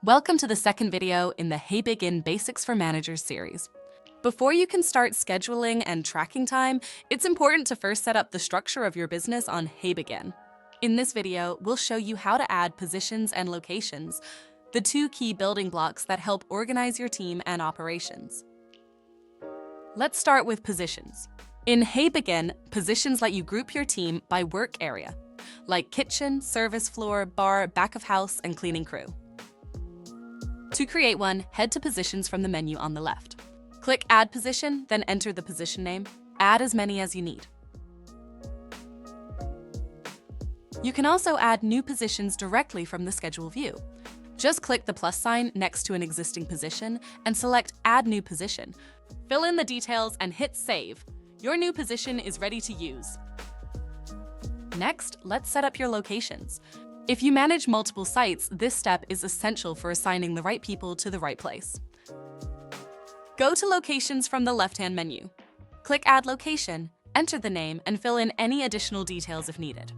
Welcome to the second video in the Heybegin Basics for Managers series. Before you can start scheduling and tracking time, it's important to first set up the structure of your business on Heybegin. In this video, we'll show you how to add positions and locations, the two key building blocks that help organize your team and operations. Let's start with positions. In Heybegin, positions let you group your team by work area, like kitchen, service floor, bar, back of house, and cleaning crew. To create one, head to Positions from the menu on the left. Click Add Position, then enter the position name. Add as many as you need. You can also add new positions directly from the schedule view. Just click the plus sign next to an existing position and select Add New Position. Fill in the details and hit Save. Your new position is ready to use. Next, let's set up your locations. If you manage multiple sites, this step is essential for assigning the right people to the right place. Go to Locations from the left-hand menu. Click Add Location, enter the name, and fill in any additional details if needed.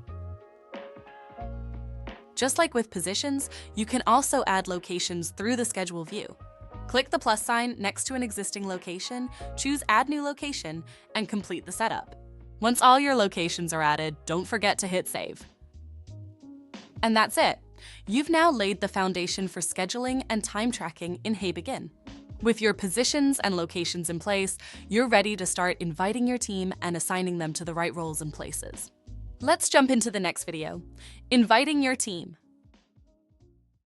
Just like with positions, you can also add locations through the schedule view. Click the plus sign next to an existing location, choose Add New Location, and complete the setup. Once all your locations are added, don't forget to hit Save. And that's it. You've now laid the foundation for scheduling and time tracking in Heybegin. With your positions and locations in place, you're ready to start inviting your team and assigning them to the right roles and places. Let's jump into the next video, inviting your team.